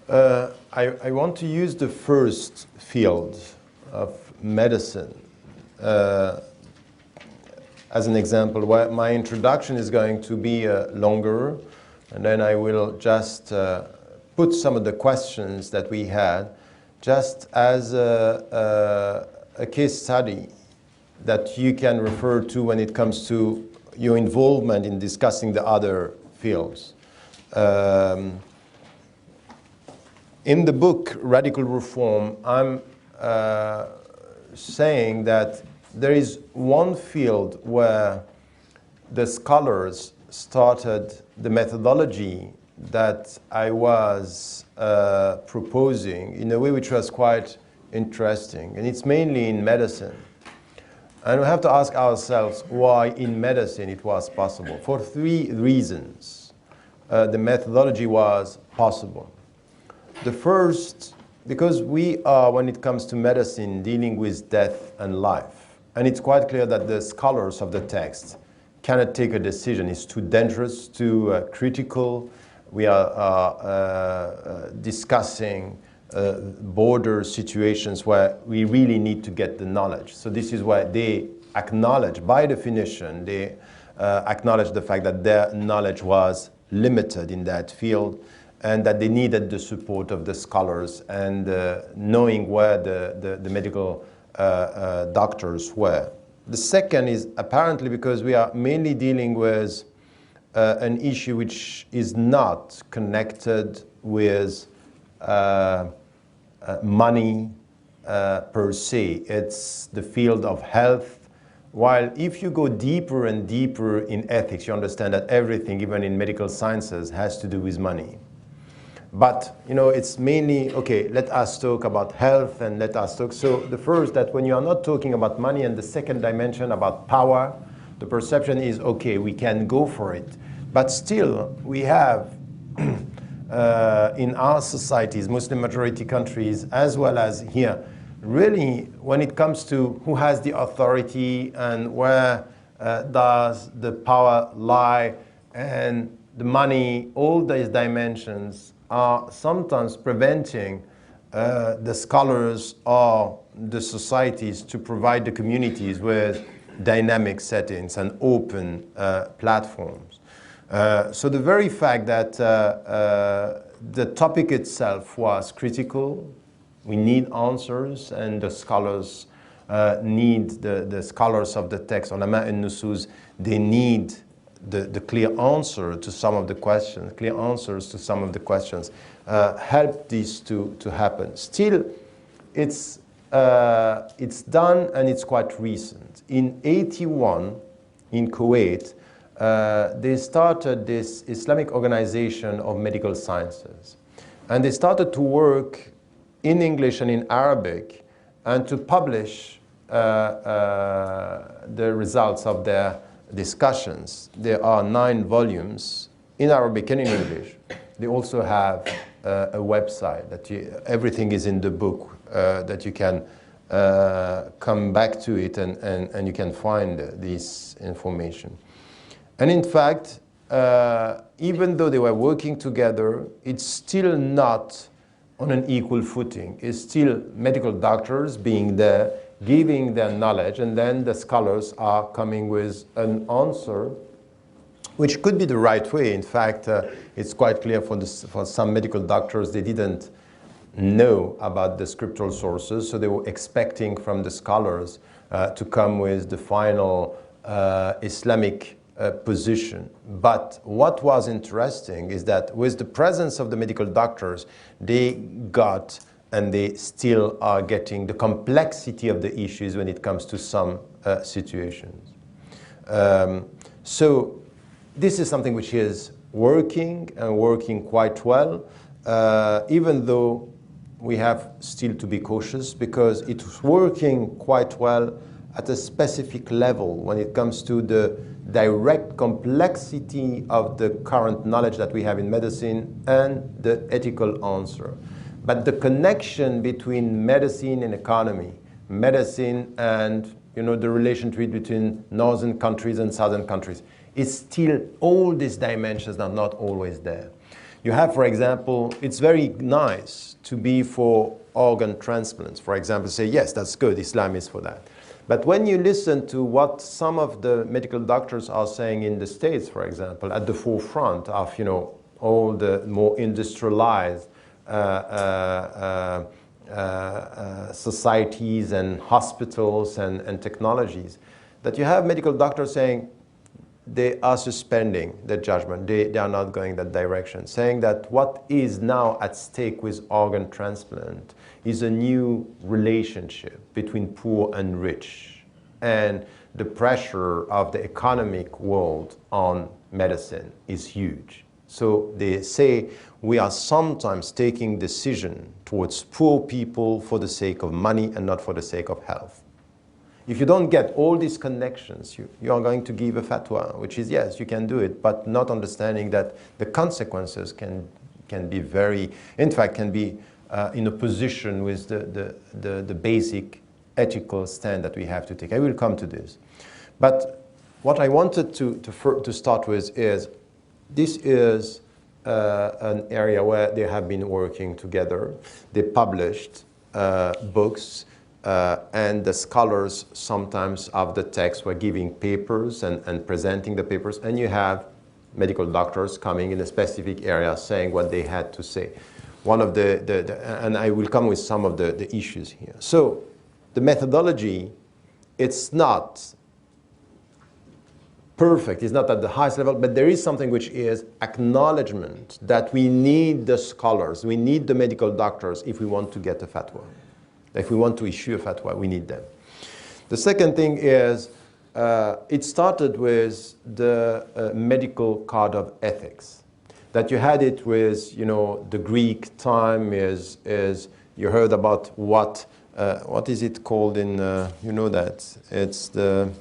I want to use the first field of medicine as an example. Where my introduction is going to be longer, and then I will just put some of the questions that we had just as a case study that you can refer to when it comes to your involvement in discussing the other fields. In the book Radical Reform, I'm saying that there is one field where the scholars started the methodology that I was proposing in a way which was quite interesting, and it's mainly in medicine. And we have to ask ourselves why in medicine it was possible. For three reasons the methodology was possible. The first, because we are, when it comes to medicine, dealing with death and life. And it's quite clear that the scholars of the text cannot take a decision. It's too dangerous, too critical. We are discussing border situations where we really need to get the knowledge. So this is why they acknowledge, by definition, they acknowledge the fact that their knowledge was limited in that field, and that they needed the support of the scholars and knowing where the medical doctors were. The second is apparently because we are mainly dealing with an issue which is not connected with money per se. It's the field of health. While if you go deeper and deeper in ethics, you understand that everything, even in medical sciences, has to do with money. But, you know, it's mainly, okay, let us talk about health and let us talk. So the first, that when you are not talking about money, and the second dimension about power, the perception is, okay, we can go for it. But still, we have in our societies, Muslim majority countries, as well as here, really, when it comes to who has the authority and where does the power lie, and the money, all these dimensions are sometimes preventing the scholars or the societies to provide the communities with dynamic settings and open platforms. So the very fact that the topic itself was critical, we need answers, and the scholars need, the scholars of the text, ulama and nusus, they need the clear answer to some of the questions, clear answers to some of the questions, help this to happen. Still, it's done, and it's quite recent. In 81, in Kuwait, they started this Islamic Organization of Medical Sciences. And they started to work in English and in Arabic, and to publish the results of their discussions. There are 9 volumes in Arabic and in English. They also have a website that everything is in the book, that you can come back to it and you can find this information. And in fact, even though they were working together, it's still not on an equal footing. It's still medical doctors being there, giving their knowledge, and then the scholars are coming with an answer which could be the right way. In fact, it's quite clear for some medical doctors, they didn't know about the scriptural sources, so they were expecting from the scholars to come with the final Islamic position. But what was interesting is that with the presence of the medical doctors, they got, and they still are getting, the complexity of the issues when it comes to some situations. So this is something which is working, and working quite well, even though we have still to be cautious, because it's working quite well at a specific level when it comes to the direct complexity of the current knowledge that we have in medicine and the ethical answer. But the connection between medicine and economy, medicine and the relationship between northern countries and southern countries, is still, all these dimensions are not always there. You have, for example, it's very nice to be for organ transplants. For example, say, yes, that's good, Islam is for that. But when you listen to what some of the medical doctors are saying in the States, for example, at the forefront of, you know, all the more industrialized societies and hospitals and technologies, that you have medical doctors saying they are suspending their judgment. They are not going that direction, saying that what is now at stake with organ transplant is a new relationship between poor and rich, and the pressure of the economic world on medicine is huge. So they say we are sometimes taking decision towards poor people for the sake of money and not for the sake of health. If you don't get all these connections, you are going to give a fatwa, which is, yes, you can do it, but not understanding that the consequences can be very, in fact, can be in opposition with the basic ethical stand that we have to take. I will come to this. But what I wanted to start with is, this is an area where they have been working together. They published books, and the scholars sometimes of the text were giving papers and presenting the papers, and you have medical doctors coming in a specific area saying what they had to say. One of and I will come with some of the issues here. So the methodology, it's not perfect, it's not at the highest level, but there is something which is acknowledgement that we need the scholars, we need the medical doctors if we want to get a fatwa. If we want to issue a fatwa, we need them. The second thing is, it started with the medical code of ethics. That you had it with, you know, the Greek time is you heard about what is it called in, you know that, it's the,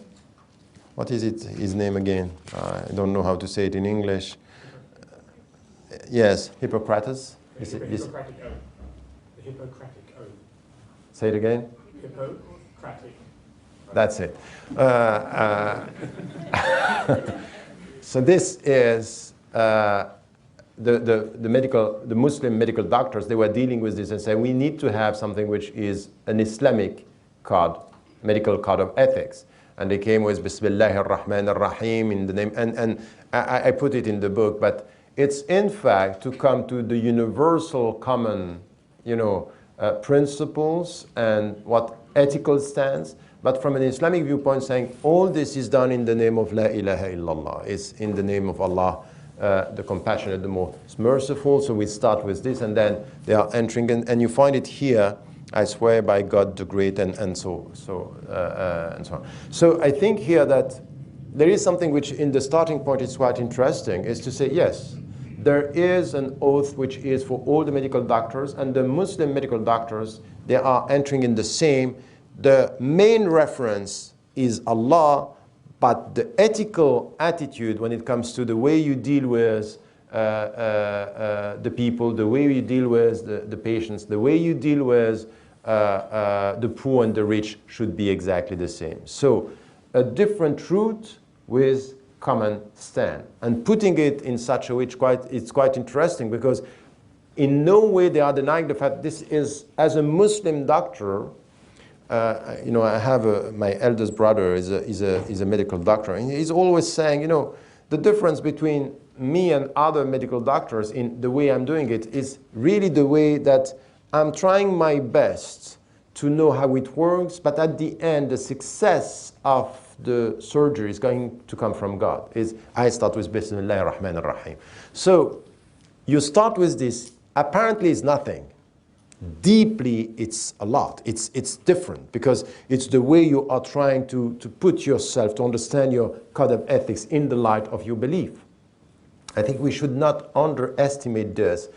what is it, his name again? I don't know how to say it in English. Yes, Hippocrates. The Hippocratic Oath. The Hippocratic Oath. Say it again. Hippocratic. That's it. So this is the Muslim medical doctors. They were dealing with this and say we need to have something which is an Islamic code, medical code of ethics. And they came with Bismillahir Rahmanir Rahim in the name, and I put it in the book, but it's in fact to come to the universal common, you know, principles and what ethical stands, but from an Islamic viewpoint saying all this is done in the name of La ilaha illallah, it's in the name of Allah, the compassionate, the most merciful. So we start with this, and then they are entering, and you find it here, I swear by God the great, and so on. So I think here that there is something which in the starting point is quite interesting, is to say, yes, there is an oath which is for all the medical doctors, and the Muslim medical doctors, they are entering in the same. The main reference is Allah, but the ethical attitude when it comes to the way you deal with the people, the way you deal with the patients, the way you deal with the poor and the rich should be exactly the same. So a different route with common stand, and putting it in such a way it's quite interesting, because in no way they are denying the fact this is, as a Muslim doctor, you know, I have my eldest brother is a medical doctor, and he's always saying, you know, the difference between me and other medical doctors in the way I'm doing it is really the way that I'm trying my best to know how it works, but at the end, the success of the surgery is going to come from God. I start with Bismillahir Rahmanir Rahim. So you start with this, apparently it's nothing. Deeply, it's a lot. It's different, because it's the way you are trying to put yourself, to understand your code of ethics in the light of your belief. I think we should not underestimate this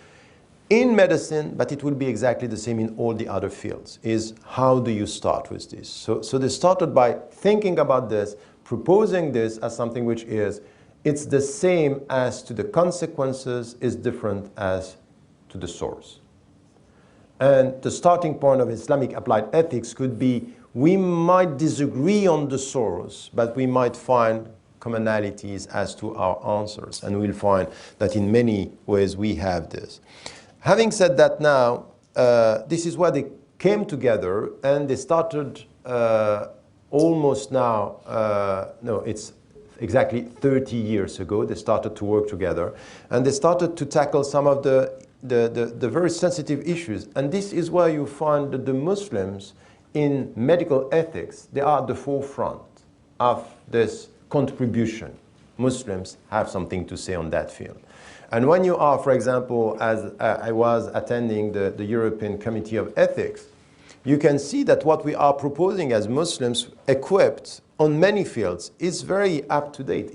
in medicine, but it will be exactly the same in all the other fields, is how do you start with this? So they started by thinking about this, proposing this as something which is, it's the same as to the consequences, is different as to the source. And the starting point of Islamic applied ethics could be, we might disagree on the source, but we might find commonalities as to our answers, and we'll find that in many ways we have this. Having said that now, this is where they came together and they started almost now, no, it's exactly 30 years ago, they started to work together and they started to tackle some of the very sensitive issues. And this is where you find that the Muslims in medical ethics, they are at the forefront of this contribution. Muslims have something to say on that field. And when you are, for example, as I was attending the European Committee of Ethics, you can see that what we are proposing as Muslims equipped on many fields is very up to date.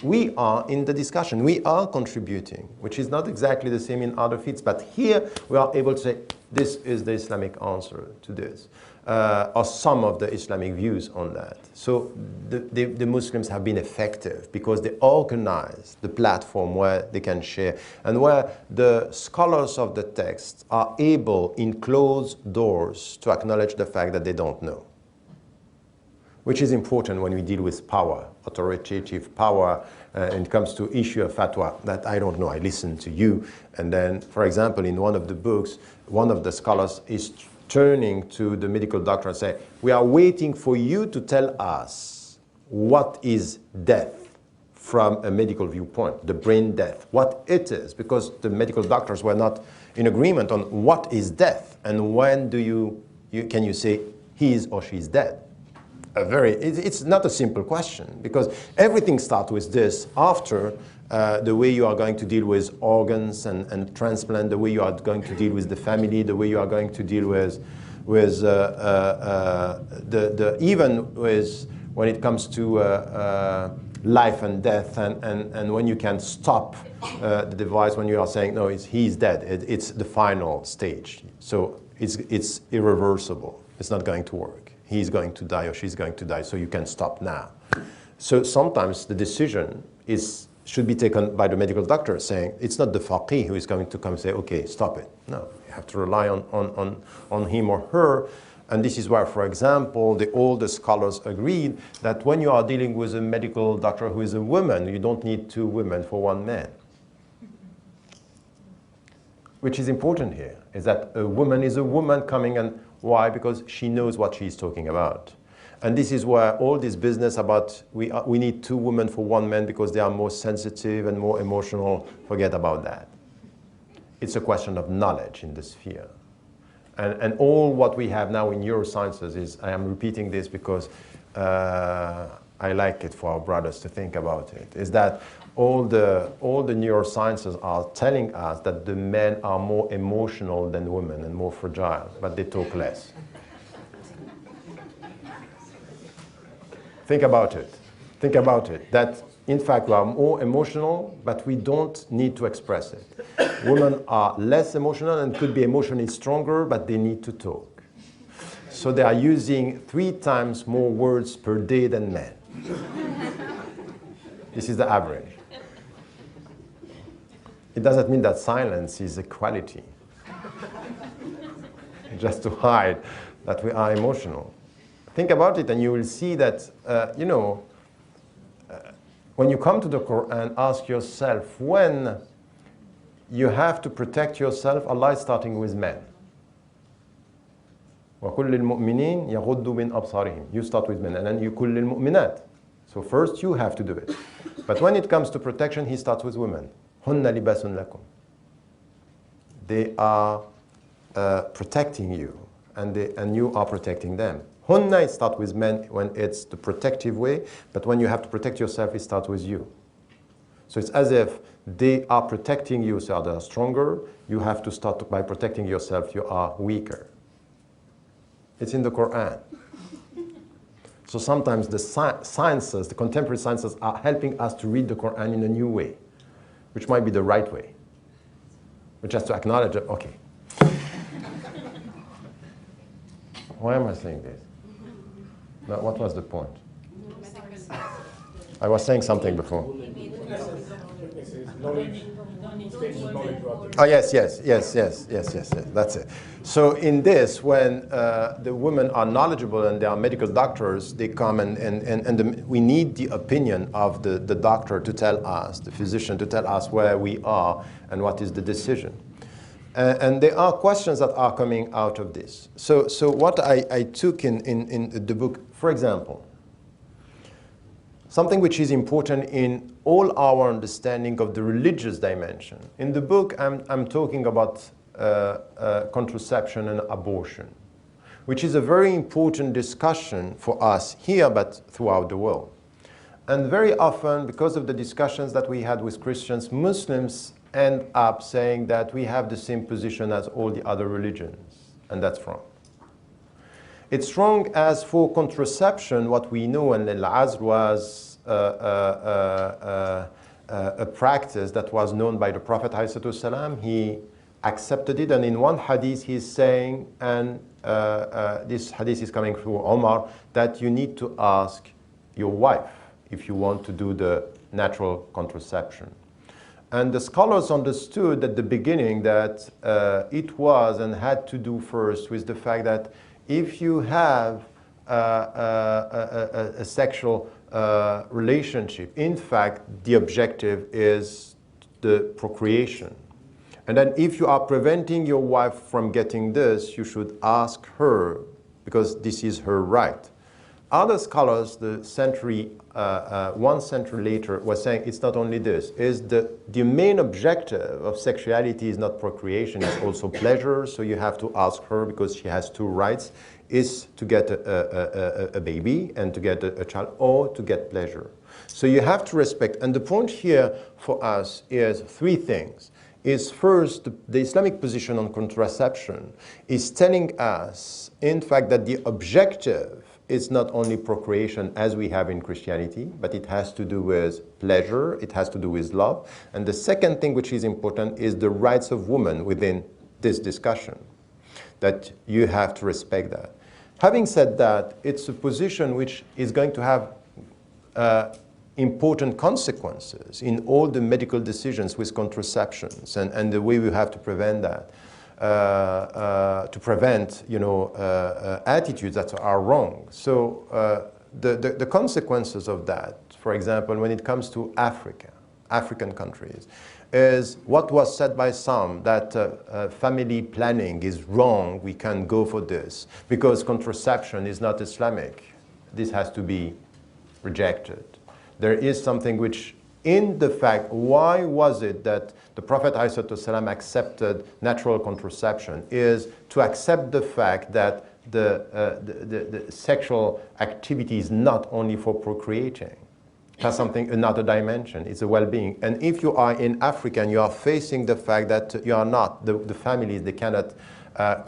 We are in the discussion, we are contributing, which is not exactly the same in other fields, but here we are able to say, this is the Islamic answer to this, or some of the Islamic views on that. So the Muslims have been effective because they organize the platform where they can share and where the scholars of the text are able in closed doors to acknowledge the fact that they don't know, which is important when we deal with power, authoritative power, and it comes to issue of fatwa that I don't know, I listen to you. And then, for example, in one of the books, one of the scholars is turning to the medical doctor and say, we are waiting for you to tell us what is death from a medical viewpoint, the brain death, what it is, because the medical doctors were not in agreement on what is death and when can you say he is or she is dead. It's not a simple question because everything starts with this after the way you are going to deal with organs and transplant, the way you are going to deal with the family, the way you are going to deal with even with when it comes to life and death and when you can stop the device when you are saying, no, he's dead. It's the final stage. So it's irreversible. It's not going to work. He's going to die or she's going to die, so you can stop now. So sometimes the decision should be taken by the medical doctor saying, it's not the faqih who is going to come and say, okay, stop it. No, you have to rely on him or her. And this is why, for example, the older scholars agreed that when you are dealing with a medical doctor who is a woman, you don't need two women for one man. Which is important here, is that a woman is a woman coming and why? Because she knows what she's talking about. And this is where all this business about we need two women for one man because they are more sensitive and more emotional, forget about that. It's a question of knowledge in the sphere. And all what we have now in neurosciences is, I am repeating this because I like it for our brothers to think about it, is that all the neurosciences are telling us that the men are more emotional than women and more fragile, but they talk less. Think about it. Think about it. That, in fact, we are more emotional, but we don't need to express it. Women are less emotional and could be emotionally stronger, but they need to talk. So they are using 3 times more words per day than men. This is the average. It doesn't mean that silence is a quality. Just to hide that we are emotional. Think about it and you will see that, when you come to the Quran, ask yourself, when you have to protect yourself, Allah is starting with men. وَكُلِّ الْمُؤْمِنِينَ يَغُضُّ مِنْ أَبْصَارِهِمْ. You start with men, and then you كُلِّ الْمُؤْمِنَاتِ. So first you have to do it. But when it comes to protection, he starts with women. هُنَّ لِبَاسٌ لَكُمْ. They are protecting you, and you are protecting them. Hunna, it starts with men when it's the protective way, but when you have to protect yourself, it starts with you. So it's as if they are protecting you, so they are stronger. You have to start by protecting yourself, you are weaker. It's in the Quran. So sometimes the sciences, the contemporary sciences, are helping us to read the Quran in a new way, which might be the right way. But just to acknowledge it, okay. Why am I saying this? No, what was the point? I was saying something before. Oh, yes, that's it. So in this, when the women are knowledgeable and they are medical doctors, they come and we need the opinion of the doctor to tell us, the physician to tell us where we are and what is the decision. And there are questions that are coming out of this. So what I took in the book, for example, something which is important in all our understanding of the religious dimension. In the book, I'm talking about contraception and abortion, which is a very important discussion for us here, but throughout the world. And very often, because of the discussions that we had with Christians, Muslims end up saying that we have the same position as all the other religions, and that's wrong. It's wrong as for contraception, what we know, and al-azl was a practice that was known by the Prophet ﷺ. He accepted it, and in one hadith he's saying, and this hadith is coming through Omar, that you need to ask your wife if you want to do the natural contraception. And the scholars understood at the beginning that it was and had to do first with the fact that if you have a sexual relationship, in fact, the objective is the procreation. And then if you are preventing your wife from getting this, you should ask her, because this is her right. Other scholars, one century later, were saying it's not only this, is the main objective of sexuality is not procreation, it's also pleasure, so you have to ask her, because she has two rights, is to get a baby and to get a child, or to get pleasure. So you have to respect, and the point here for us is three things. Is first, the Islamic position on contraception is telling us, in fact, that the objective is not only procreation as we have in Christianity, but it has to do with pleasure, it has to do with love. And the second thing which is important is the rights of women within this discussion, that you have to respect that. Having said that, it's a position which is going to have important consequences in all the medical decisions with contraceptions and the way we have to prevent that. To prevent, attitudes that are wrong. So the consequences of that, for example, when it comes to African countries, is what was said by some, that family planning is wrong, we can't go for this, because contraception is not Islamic. This has to be rejected. There is something which, in the fact, why was it that the Prophet ﷺ accepted natural contraception, is to accept the fact that the sexual activity is not only for procreating. It has another dimension, it's a well-being. And if you are in Africa and you are facing the fact that you are not, the families, they cannot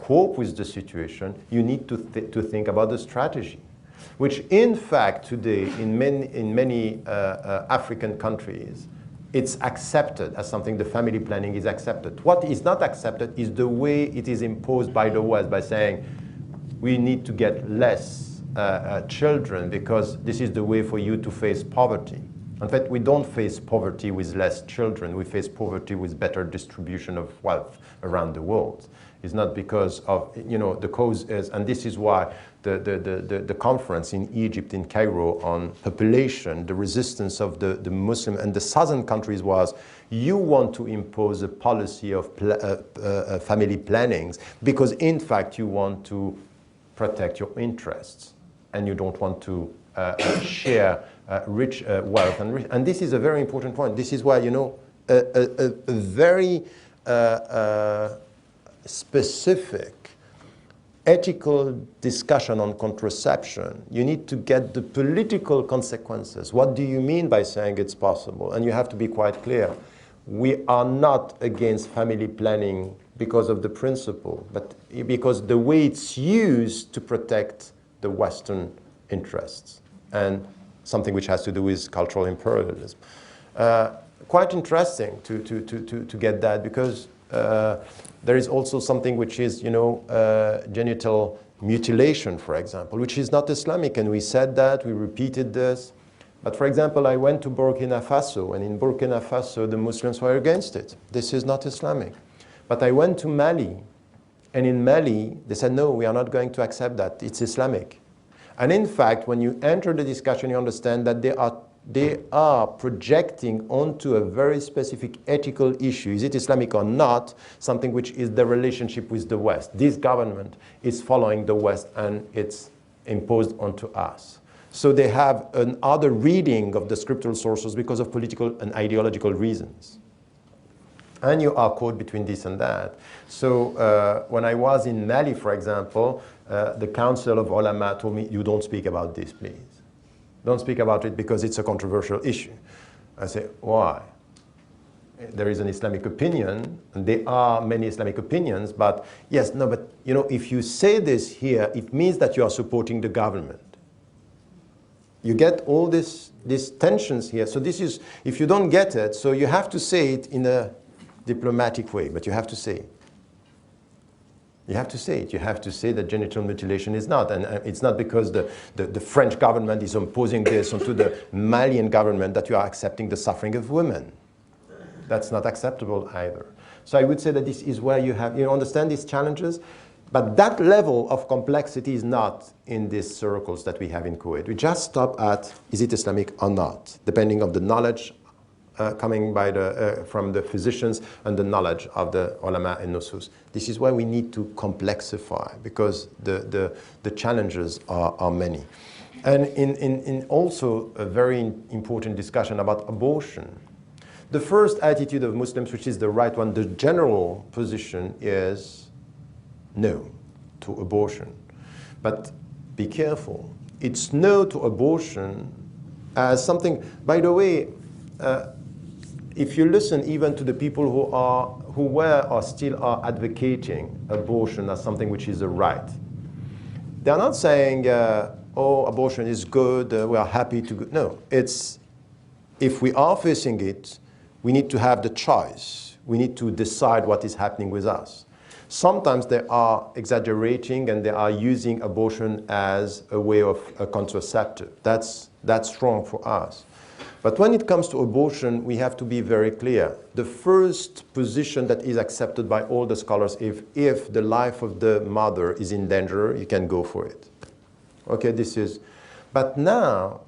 cope with the situation, you need to think about the strategy. Which in fact today in many African countries, it's accepted as something, the family planning is accepted. What is not accepted is the way it is imposed by the West, by saying we need to get less children because this is the way for you to face poverty. In fact, we don't face poverty with less children, we face poverty with better distribution of wealth around the world. It's not because of, the cause is, and this is why the conference in Egypt, in Cairo, on population, the resistance of the Muslim and the southern countries was, you want to impose a policy of family plannings because in fact you want to protect your interests and you don't want to share rich wealth. And this is a very important point. This is why, a very specific ethical discussion on contraception, you need to get the political consequences. What do you mean by saying it's possible? And you have to be quite clear. We are not against family planning because of the principle, but because the way it's used to protect the Western interests and something which has to do with cultural imperialism. Quite interesting to get that, because there is also something which is, genital mutilation, for example, which is not Islamic, and we said that, we repeated this, But for example, I went to Burkina Faso, and in Burkina Faso, the Muslims were against it. This is not Islamic. But I went to Mali, and in Mali, they said, no, we are not going to accept that. It's Islamic. And in fact, when you enter the discussion, you understand that they are projecting onto a very specific ethical issue. Is it Islamic or not? Something which is the relationship with the West. This government is following the West, and it's imposed onto us. So they have another reading of the scriptural sources because of political and ideological reasons. And you are caught between this and that. So when I was in Mali, for example, the Council of Ulama told me, you don't speak about this, please. Don't speak about it because it's a controversial issue. I say, why? There is an Islamic opinion, and there are many Islamic opinions, but yes, no, but you know, if you say this here, it means that you are supporting the government. You get all these tensions here. So this is, if you don't get it, so you have to say it in a diplomatic way, but you have to say it. You have to say it. You have to say that genital mutilation is not. And it's not because the French government is imposing this onto the Malian government that you are accepting the suffering of women. That's not acceptable either. So I would say that this is where you understand these challenges. But that level of complexity is not in these circles that we have in Kuwait. We just stop at, is it Islamic or not, depending on the knowledge coming from the physicians and the knowledge of the ulama and nusus. This is why we need to complexify, because the challenges are many. And in also a very important discussion about abortion. The first attitude of Muslims, which is the right one, the general position is no to abortion. But be careful. It's no to abortion as something, by the way, if you listen even to the people who were or still are advocating abortion as something which is a right, they're not saying, oh, abortion is good, we are happy to go. No, it's, if we are facing it, we need to have the choice. We need to decide what is happening with us. Sometimes they are exaggerating and they are using abortion as a way of a contraceptive. That's wrong for us. But when it comes to abortion, we have to be very clear. The first position that is accepted by all the scholars, if the life of the mother is in danger, you can go for it. Okay, this is. But now,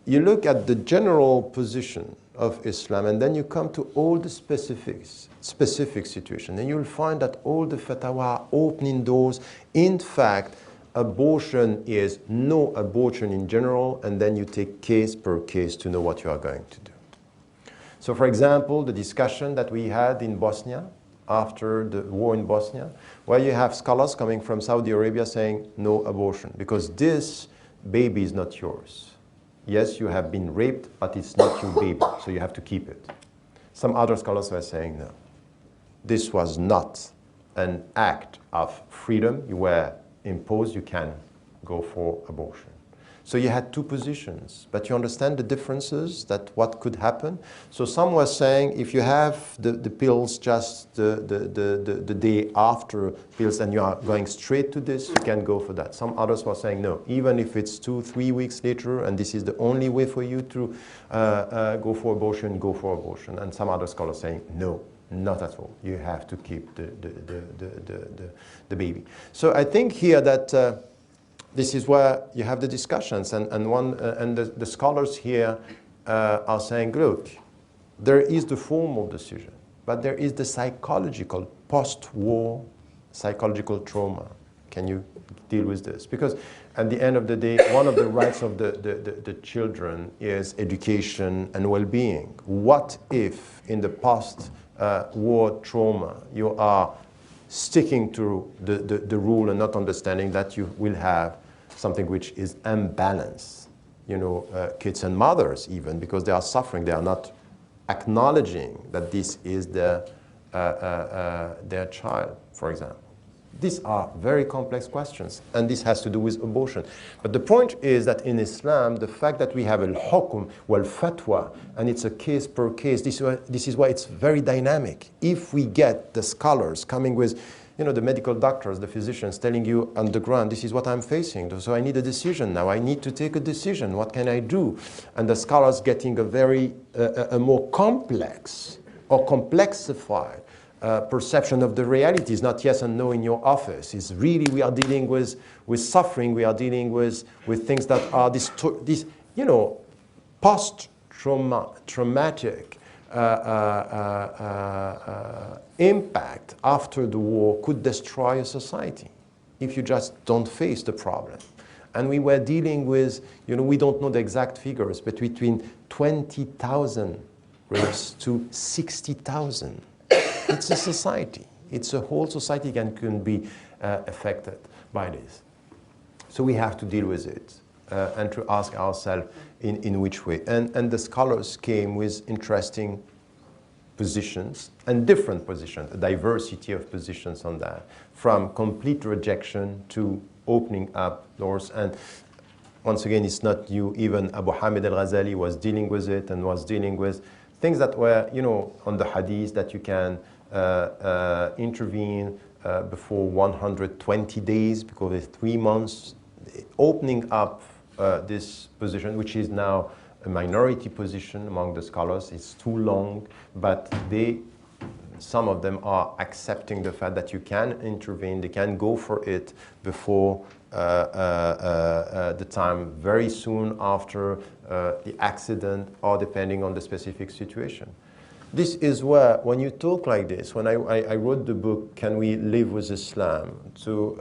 you look at the general position of Islam, and then you come to all the specific situations, and you'll find that all the fatwa are opening doors. In fact, abortion is no abortion in general, and then you take case per case to know what you are going to do. So for example, the discussion that we had in Bosnia, after the war in Bosnia, where you have scholars coming from Saudi Arabia saying no abortion, because this baby is not yours. Yes, you have been raped, but it's not your baby, so you have to keep it. Some other scholars were saying no. This was not an act of freedom. You were imposed, you can go for abortion. So you had two positions, but you understand the differences, that what could happen. So some were saying if you have the pills just the day after pills and you are going straight to this, you can go for that. Some others were saying no, even if it's 2-3 weeks later and this is the only way for you to go for abortion, go for abortion. And some other scholars saying no, not at all. You have to keep the baby. So I think here that this is where you have the discussions, and the scholars here are saying, look, there is the formal decision, but there is the psychological, post-war psychological trauma. Can you deal with this? Because at the end of the day, one of the rights of the children is education and well-being. What if in the post-war trauma you are sticking to the rule and not understanding that you will have something which is imbalanced, you know, kids and mothers even, because they are suffering, they are not acknowledging that this is their child, for example. These are very complex questions, and this has to do with abortion. But the point is that in Islam, the fact that we have al-hukm wal-fatwa, and it's a case per case, this is why it's very dynamic. If we get the scholars coming with, you know, the medical doctors, the physicians telling you on the ground, this is what I'm facing. So I need a decision now. I need to take a decision. What can I do? And the scholars getting a very, a more complex or complexified perception of the reality. Is not yes and no in your office. It's really, we are dealing with suffering. We are dealing with things that are this you know, post-traumatic impact after the war could destroy a society if you just don't face the problem. And we were dealing with, you know, we don't know the exact figures, but between 20,000 rapes to 60,000. It's a society. It's a whole society can be affected by this. So we have to deal with it and to ask ourselves in which way. And the scholars came with interesting positions and different positions, a diversity of positions on that, from complete rejection to opening up doors. And once again, it's not new. Even Abu Hamid al-Ghazali was dealing with it and was dealing with things that were, you know, on the hadith that you can intervene before 120 days because it's 3 months, opening up this position, which is now a minority position among the scholars. It's too long, but some of them are accepting the fact that you can intervene, they can go for it before the time, very soon after the accident, or depending on the specific situation. This is where, when you talk like this, when I wrote the book, Can We Live with Islam, to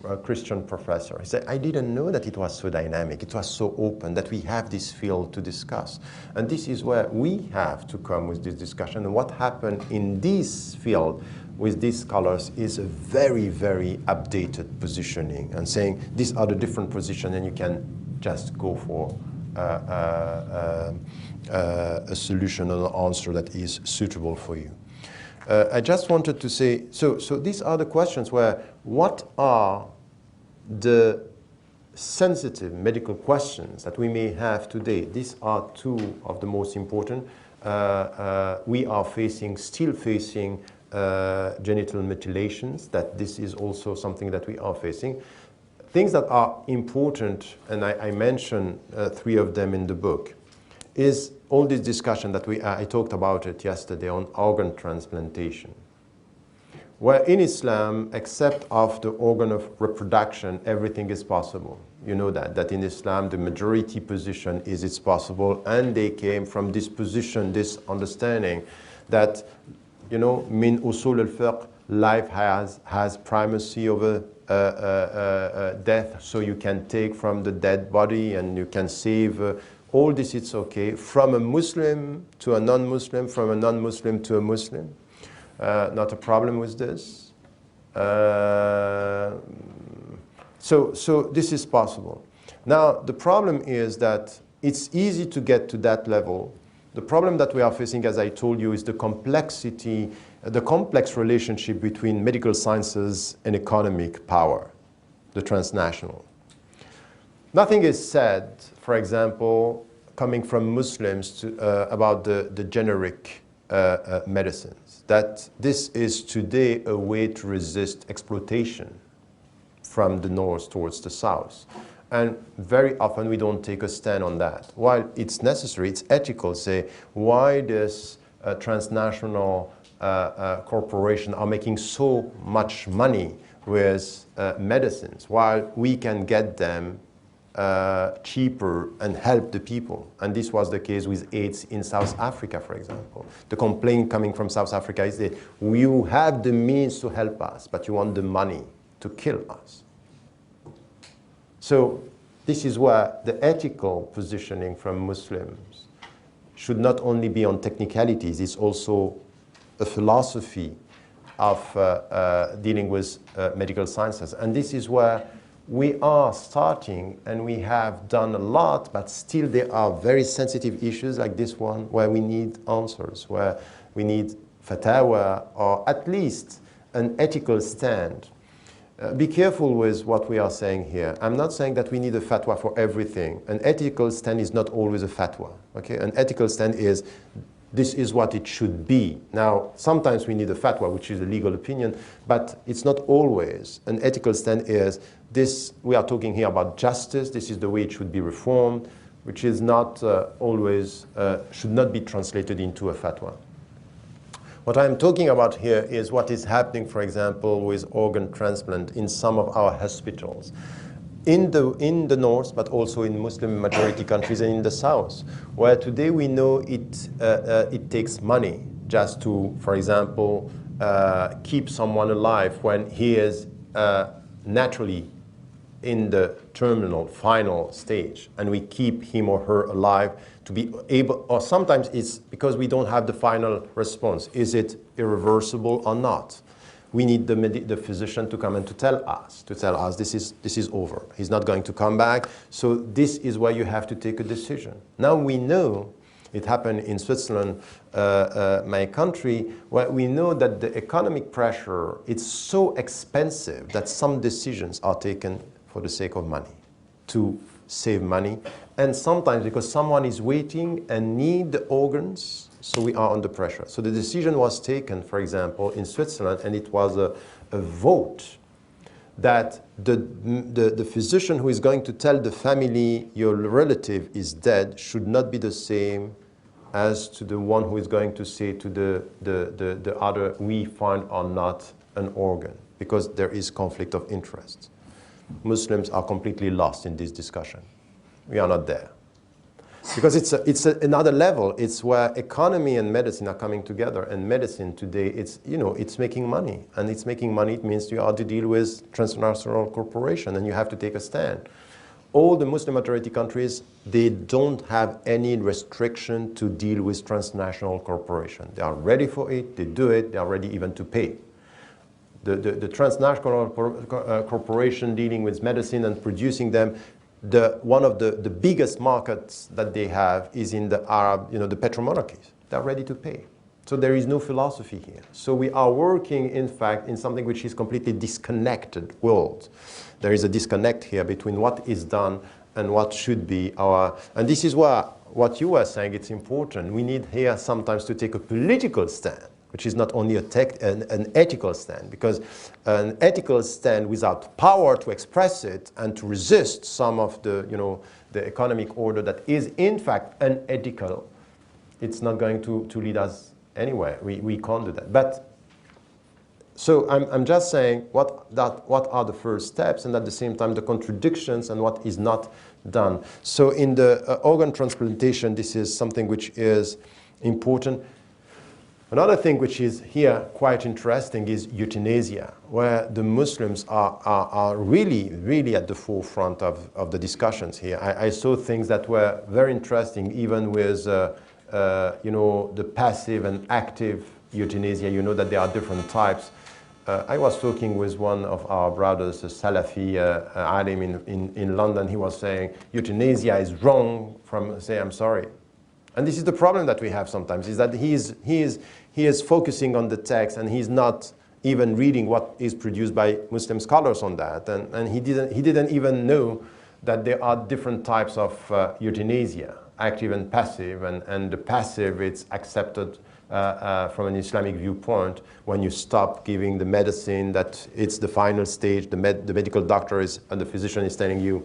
a Christian professor, he said, I didn't know that it was so dynamic, it was so open, that we have this field to discuss. And this is where we have to come with this discussion. And what happened in this field with these scholars is a very, very updated positioning and saying, these are the different positions, and you can just go for a solution or an answer that is suitable for you. I just wanted to say, so these are the questions where, what are the sensitive medical questions that we may have today? These are two of the most important. We are still facing genital mutilations, that this is also something that we are facing. Things that are important, and I mentioned 3 of them in the book, is all this discussion that I talked about it yesterday on organ transplantation. Where in Islam, except of the organ of reproduction, everything is possible. You know that in Islam, the majority position is it's possible, and they came from this position, this understanding that, you know, min usul al-fiqh, life has primacy over death, so you can take from the dead body and you can save all this. It's okay, from a Muslim to a non-Muslim, from a non-Muslim to a Muslim. Not a problem with this. So this is possible. Now the problem is that it's easy to get to that level. The problem that we are facing, as I told you, is the complexity, the complex relationship between medical sciences and economic power, the transnational. Nothing is said, for example, coming from Muslims about the generic medicines, that this is today a way to resist exploitation from the north towards the south. And very often we don't take a stand on that. While it's necessary, it's ethical, say, why this transnational corporation are making so much money with medicines, while we can get them cheaper and help the people. And this was the case with AIDS in South Africa, for example. The complaint coming from South Africa is that you have the means to help us, but you want the money to kill us. So this is where the ethical positioning from Muslims should not only be on technicalities, it's also a philosophy of dealing with medical sciences. And this is where we are starting, and we have done a lot, but still there are very sensitive issues like this one where we need answers, where we need fatwa, or at least an ethical stand. Be careful with what we are saying here. I'm not saying that we need a fatwa for everything. An ethical stand is not always a fatwa. Okay? An ethical stand is this is what it should be. Now, sometimes we need a fatwa, which is a legal opinion, but it's not always. An ethical stand is this, we are talking here about justice, this is the way it should be reformed, which is not always, should not be translated into a fatwa. What I'm talking about here is what is happening, for example, with organ transplant in some of our hospitals. In the north, but also in Muslim majority countries and in the south, where today we know it takes money just to, for example, keep someone alive when he is naturally in the terminal final stage, and we keep him or her alive to be able, or sometimes it's because we don't have the final response. Is it irreversible or not? We need the physician to come and to tell us this is over. He's not going to come back. So this is where you have to take a decision. Now we know, it happened in Switzerland, my country, where we know that the economic pressure, it's so expensive that some decisions are taken for the sake of money, to save money. And sometimes because someone is waiting and need the organs, so we are under pressure. So the decision was taken, for example, in Switzerland, and it was a vote that the physician who is going to tell the family your relative is dead should not be the same as to the one who is going to say to the other, we find or not an organ, because there is conflict of interest. Muslims are completely lost in this discussion. We are not there. Because it's another level. It's where economy and medicine are coming together. And medicine today, it's making money. And it's making money, it means you have to deal with transnational corporation and you have to take a stand. All the Muslim majority countries, they don't have any restriction to deal with transnational corporation. They are ready for it, they do it, they are ready even to pay. The transnational corporation dealing with medicine and producing them, one of the biggest markets that they have is in the Arab, the petromonarchies. They're ready to pay. So there is no philosophy here. So we are working, in fact, in something which is completely disconnected world. There is a disconnect here between what is done and what should be our, and this is where what you were saying, it's important. We need here sometimes to take a political stand, which is not only an ethical stand, because an ethical stand without power to express it and to resist some of the economic order that is in fact unethical, it's not going to lead us anywhere. We can't do that. But so I'm just saying what are the first steps, and at the same time the contradictions and what is not done. So in the organ transplantation, this is something which is important. Another thing which is here quite interesting is euthanasia, where the Muslims are really, really at the forefront of the discussions here. I saw things that were very interesting, even with the passive and active euthanasia. You know that there are different types. I was talking with one of our brothers, a Salafi alim in London. He was saying euthanasia is wrong from say I'm sorry. And this is the problem that we have sometimes, is that he is focusing on the text and he's not even reading what is produced by Muslim scholars on that. And he didn't even know that there are different types of euthanasia, active and passive. And the passive, it's accepted from an Islamic viewpoint when you stop giving the medicine, that it's the final stage, the medical doctor and the physician is telling you,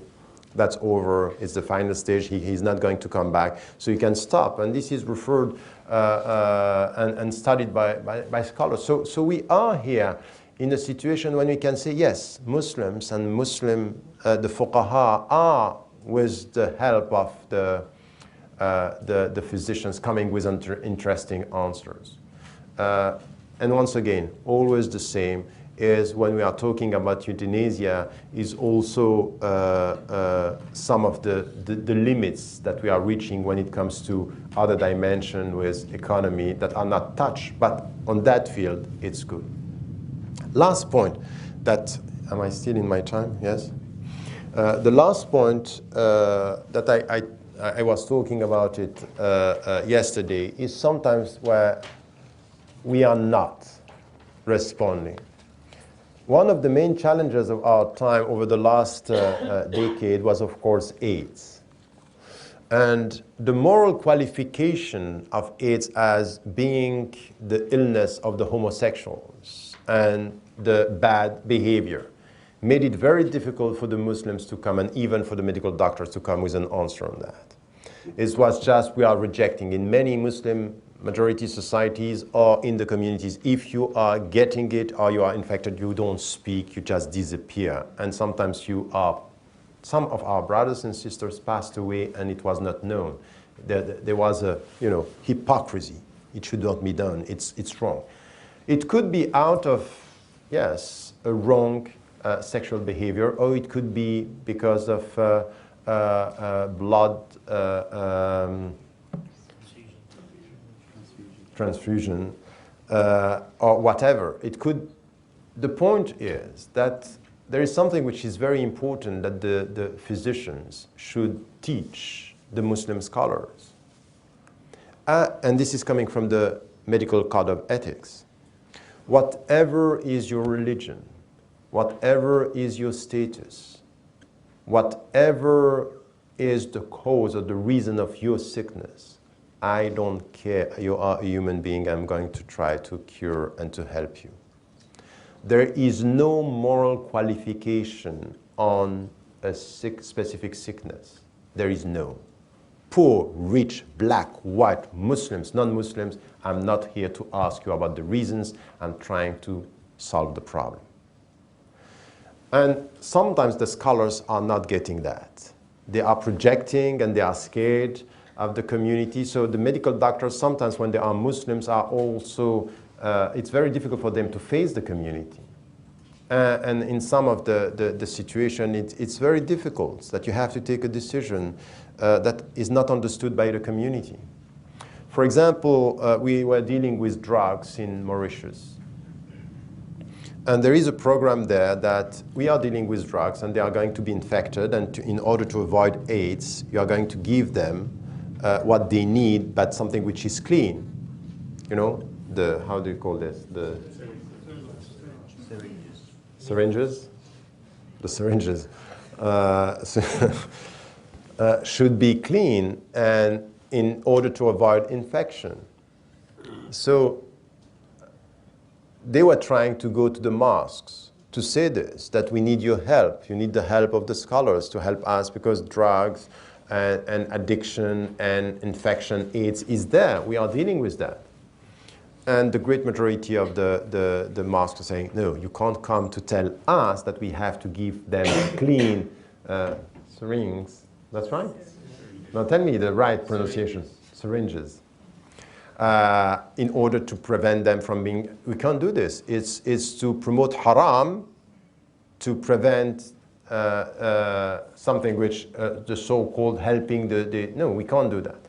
that's over, it's the final stage, he's not going to come back. So you can stop. And this is referred and studied by scholars. So we are here in a situation when we can say, yes, Muslims and the fuqaha are, with the help of the physicians, coming with interesting answers. And once again, always the same, is when we are talking about euthanasia is also some of the limits that we are reaching when it comes to other dimensions with economy that are not touched, but on that field it's good. Last point that, am I still in my time? Yes. The last point that I was talking about it yesterday is sometimes where we are not responding. One of the main challenges of our time over the last decade was, of course, AIDS. And the moral qualification of AIDS as being the illness of the homosexuals and the bad behavior made it very difficult for the Muslims to come, and even for the medical doctors to come with an answer on that. It was just, we are rejecting in many Muslim majority societies or in the communities, if you are getting it or you are infected, you don't speak, you just disappear. And sometimes some of our brothers and sisters passed away and it was not known. There was a, hypocrisy. It should not be done. It's wrong. It could be out of, yes, a wrong sexual behavior, or it could be because of blood transfusion, or whatever. The point is that there is something which is very important that the physicians should teach the Muslim scholars. And this is coming from the medical code of ethics. Whatever is your religion, whatever is your status, whatever is the cause or the reason of your sickness, I don't care. You are a human being. I'm going to try to cure and to help you. There is no moral qualification on a specific sickness. There is no. Poor, rich, black, white, Muslims, non-Muslims, I'm not here to ask you about the reasons. I'm trying to solve the problem. And sometimes the scholars are not getting that. They are projecting and they are scared of the community. So the medical doctors, sometimes when they are Muslims, are also, it's very difficult for them to face the community. And in some of the situation, it's very difficult that you have to take a decision that is not understood by the community. For example, we were dealing with drugs in Mauritius. And there is a program there that we are dealing with drugs and they are going to be infected, and in order to avoid AIDS, you are going to give them what they need, but something which is clean. You know, how do you call this? The syringes? The syringes should be clean, and in order to avoid infection. So they were trying to go to the mosques to say this, that we need your help. You need the help of the scholars to help us, because drugs and addiction and infection, AIDS is there. We are dealing with that. And the great majority of the mosques are saying, no, you can't come to tell us that we have to give them clean syringes. That's right? Now tell me the right pronunciation. Syringes. In order to prevent them from being, we can't do this. It's to promote haram, to prevent something which the so-called helping no, we can't do that.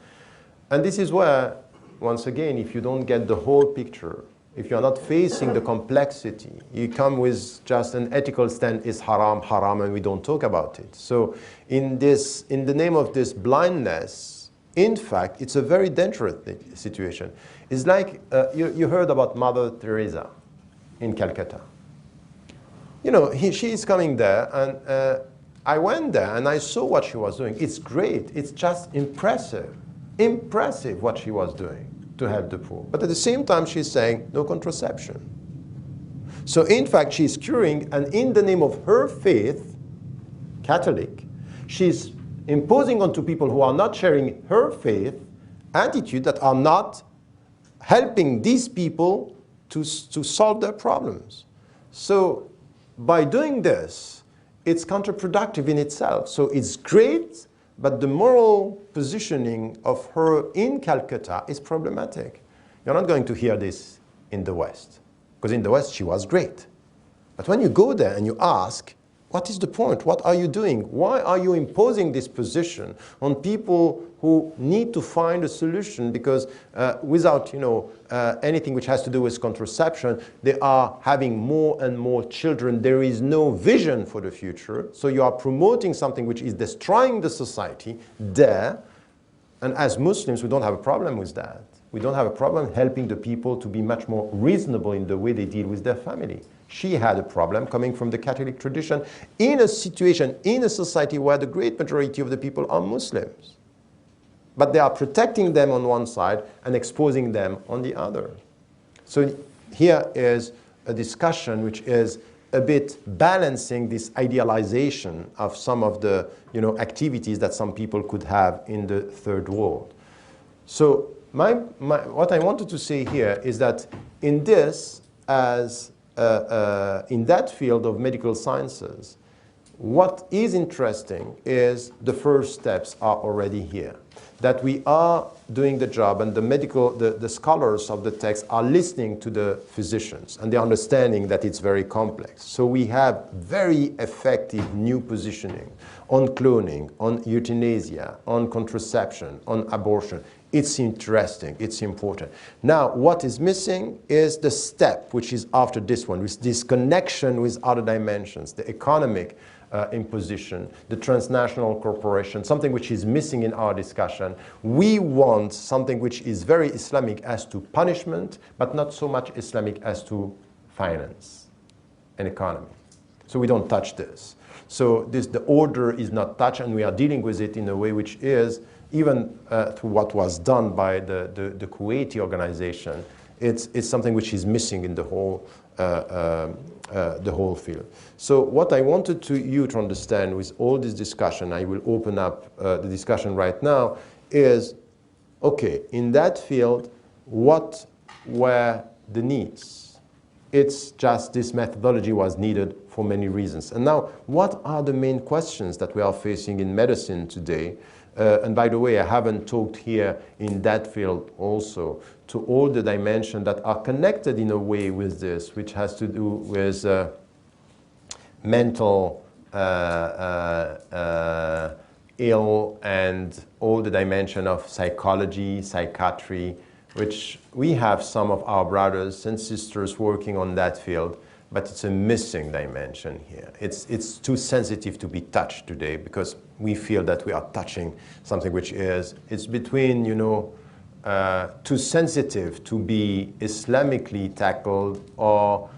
And this is where, once again, if you don't get the whole picture, if you're not facing the complexity, you come with just an ethical stand, is haram, haram, and we don't talk about it. So in the name of this blindness, in fact, it's a very dangerous situation. It's like, you heard about Mother Teresa in Calcutta. You know, she is coming there, and I went there and I saw what she was doing. It's great. It's just impressive. Impressive what she was doing to help the poor. But at the same time, she's saying no contraception. So in fact, she's curing, and in the name of her faith, Catholic, she's imposing onto people who are not sharing her faith attitude that are not helping these people to solve their problems. So by doing this, it's counterproductive in itself. So it's great, but the moral positioning of her in Calcutta is problematic. You're not going to hear this in the West, because in the West she was great. But when you go there and you ask, what is the point? What are you doing? Why are you imposing this position on people who need to find a solution? Because without anything which has to do with contraception, they are having more and more children. There is no vision for the future. So you are promoting something which is destroying the society there. And as Muslims, we don't have a problem with that. We don't have a problem helping the people to be much more reasonable in the way they deal with their family. She had a problem coming from the Catholic tradition in a situation, in a society where the great majority of the people are Muslims. but they are protecting them on one side and exposing them on the other. So here is a discussion which is a bit balancing this idealization of some of the activities that some people could have in the third world. So what I wanted to say here is that in this, as in that field of medical sciences, what is interesting is the first steps are already here. That we are doing the job, and the scholars of the text are listening to the physicians, and they're understanding that it's very complex. So we have very effective new positioning on cloning, on euthanasia, on contraception, on abortion. It's interesting, it's important. Now, what is missing is the step which is after this one, with this connection with other dimensions, the economic imposition, the transnational corporation, something which is missing in our discussion. We want something which is very Islamic as to punishment, but not so much Islamic as to finance and economy. So we don't touch this. So the order is not touched, and we are dealing with it in a way which is, even through what was done by the Kuwaiti organization, it's something which is missing in the whole field. So what I wanted you to understand with all this discussion, I will open up the discussion right now, is, okay, in that field, what were the needs? It's just this methodology was needed for many reasons. And now, what are the main questions that we are facing in medicine today? And by the way, I haven't talked here in that field also to all the dimensions that are connected in a way with this, which has to do with mental ill and all the dimension of psychology, psychiatry, which we have some of our brothers and sisters working on that field, but it's a missing dimension here. It's too sensitive to be touched today because we feel that we are touching something which it's between, too sensitive to be Islamically tackled, or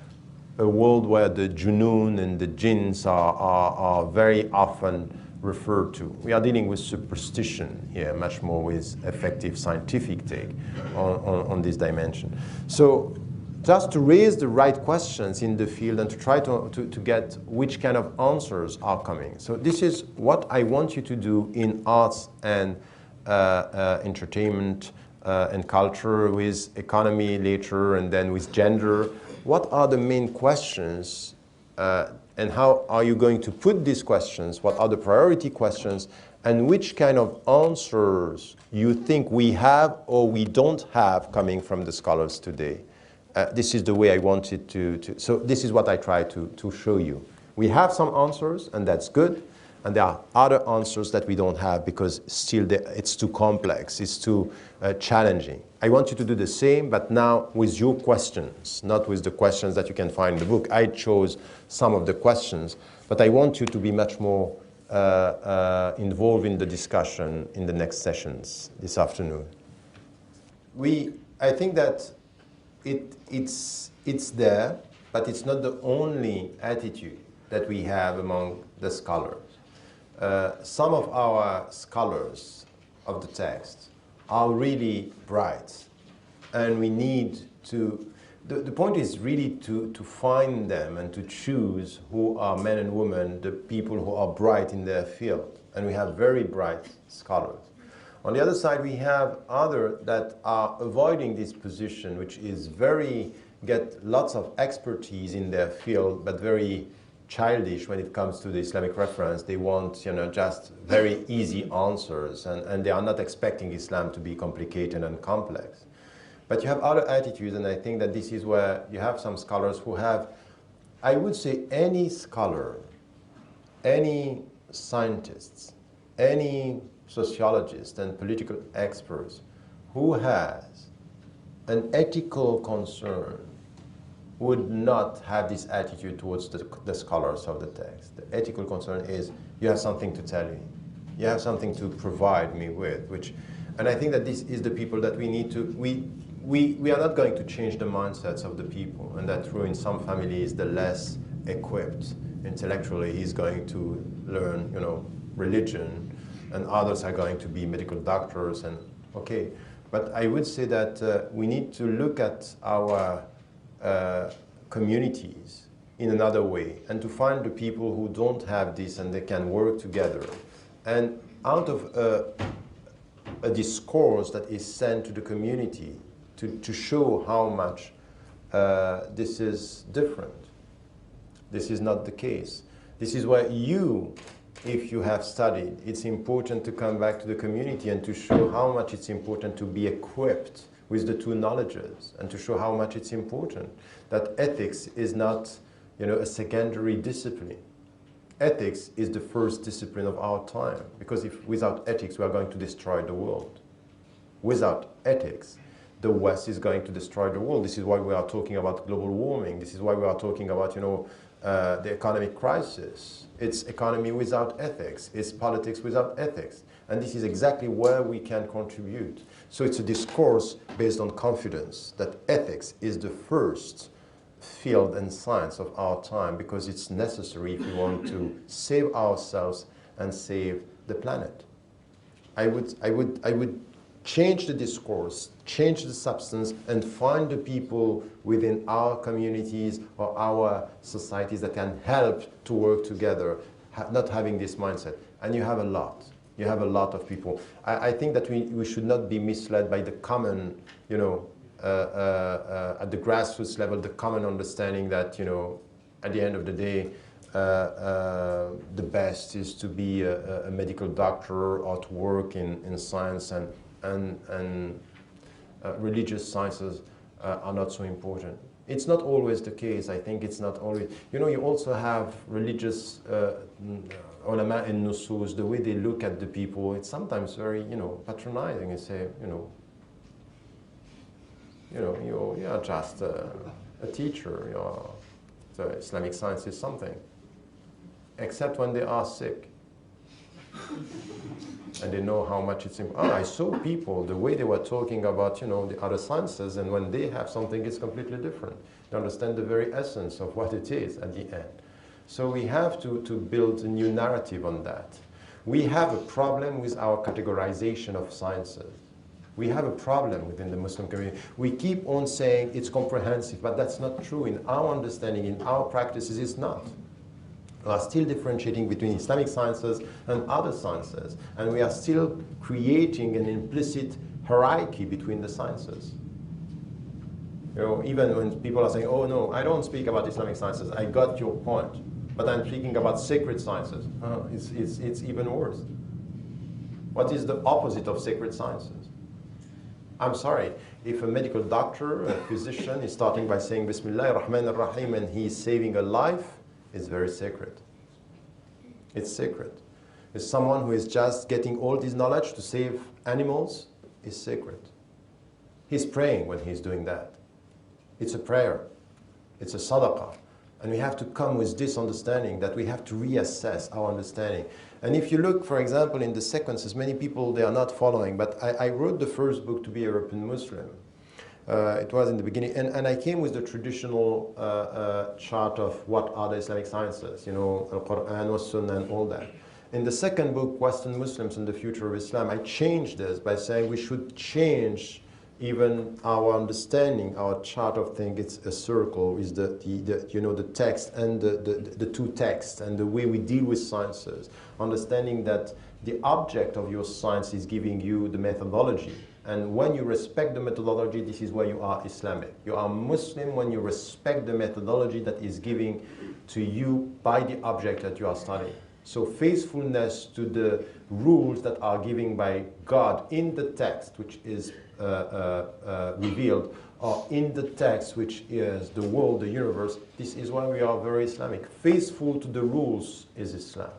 a world where the junoon and the jinns are very often referred to. We are dealing with superstition here, much more with effective scientific take on this dimension. So just to raise the right questions in the field and to try to get which kind of answers are coming. So this is what I want you to do in arts and entertainment and culture, with economy later, and then with gender. What are the main questions and how are you going to put these questions? What are the priority questions? And which kind of answers you think we have or we don't have coming from the scholars today? This is the way I wanted so this is what I try to show you. We have some answers, and that's good. And there are other answers that we don't have because still it's too complex, it's too challenging. I want you to do the same, but now with your questions, not with the questions that you can find in the book. I chose some of the questions, but I want you to be much more involved in the discussion in the next sessions this afternoon. I think that it's there, but it's not the only attitude that we have among the scholars. Some of our scholars of the text are really bright, and we need to, the point is really to find them and to choose who are men and women, the people who are bright in their field. And we have very bright scholars. On the other side, we have others that are avoiding this position, which is get lots of expertise in their field, but very childish when it comes to the Islamic reference. They want, just very easy answers, and they are not expecting Islam to be complicated and complex. But you have other attitudes, and I think that this is where you have some scholars who have, I would say, any scholar, any scientist, any sociologist and political experts who has an ethical concern would not have this attitude towards the scholars of the text. The ethical concern is, you have something to tell me. You have something to provide me with, and I think that this is the people that we need to, we are not going to change the mindsets of the people, and that through in some families, the less equipped intellectually is going to learn, religion, and others are going to be medical doctors, and okay. But I would say that we need to look at our communities in another way, and to find the people who don't have this and they can work together. And out of a discourse that is sent to the community to show how much this is different. This is not the case. This is why you, if you have studied, it's important to come back to the community and to show how much it's important to be equipped with the two knowledges, and to show how much it's important that ethics is not, a secondary discipline. Ethics is the first discipline of our time, because if without ethics we are going to destroy the world. Without ethics, the West is going to destroy the world. This is why we are talking about global warming. This is why we are talking about, the economic crisis. It's economy without ethics. It's politics without ethics. And this is exactly where we can contribute. So it's a discourse based on confidence that ethics is the first field and science of our time, because it's necessary if we want to save ourselves and save the planet. I would change the discourse, change the substance, and find the people within our communities or our societies that can help to work together, not having this mindset. And you have a lot. You have a lot of people. I think that we should not be misled by the common, at the grassroots level, the common understanding that, at the end of the day, the best is to be a medical doctor or to work in science, and religious sciences are not so important. It's not always the case. I think it's not always. You also have religious ulama and nusus, the way they look at the people. It's sometimes very, patronizing. And say, you're just a teacher. So Islamic science is something. Except when they are sick. And they know how much it's important. I saw people, the way they were talking about, the other sciences, and when they have something, it's completely different. They understand the very essence of what it is at the end. So we have to build a new narrative on that. We have a problem with our categorization of sciences. We have a problem within the Muslim community. We keep on saying it's comprehensive, but that's not true. In our understanding, in our practices, it's not. We are still differentiating between Islamic sciences and other sciences, and we are still creating an implicit hierarchy between the sciences. Even when people are saying, oh no, I don't speak about Islamic sciences, I got your point, but I'm speaking about sacred sciences. It's even worse. What is the opposite of sacred sciences? I'm sorry, if a medical doctor, a physician, is starting by saying Bismillah ar-Rahman ar-Rahim and he is saving a life, it's very sacred. It's sacred. It's someone who is just getting all this knowledge to save animals is sacred. He's praying when he's doing that. It's a prayer. It's a sadaqah. And we have to come with this understanding that we have to reassess our understanding. And if you look, for example, in the sequences, many people, they are not following, but I wrote the first book to be a European Muslim. It was in the beginning, and I came with the traditional chart of what are the Islamic sciences, Al-Quran, Sunnah, and all that. In the second book, Western Muslims and the Future of Islam, I changed this by saying we should change even our understanding, our chart of things. It's a circle with the text and the two texts and the way we deal with sciences. Understanding that the object of your science is giving you the methodology. And when you respect the methodology, this is where you are Islamic. You are Muslim when you respect the methodology that is given to you by the object that you are studying. So faithfulness to the rules that are given by God in the text, which is revealed, or in the text, which is the world, the universe, this is why we are very Islamic. Faithful to the rules is Islam.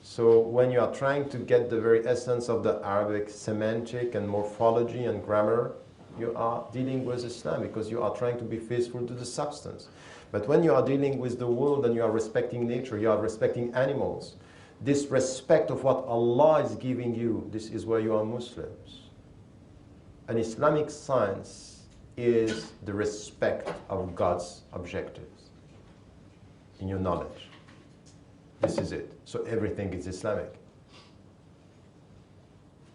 So when you are trying to get the very essence of the Arabic semantic and morphology and grammar, you are dealing with Islam because you are trying to be faithful to the substance. But when you are dealing with the world and you are respecting nature, you are respecting animals, this respect of what Allah is giving you, this is where you are Muslims. An Islamic science is the respect of God's objectives in your knowledge. This is it. So everything is Islamic.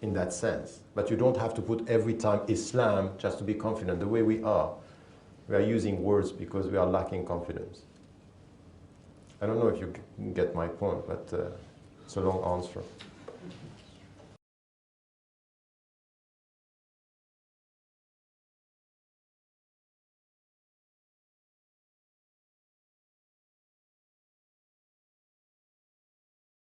in that sense. But you don't have to put every time Islam just to be confident. The way we are using words because we are lacking confidence. I don't know if you get my point, but it's a long answer.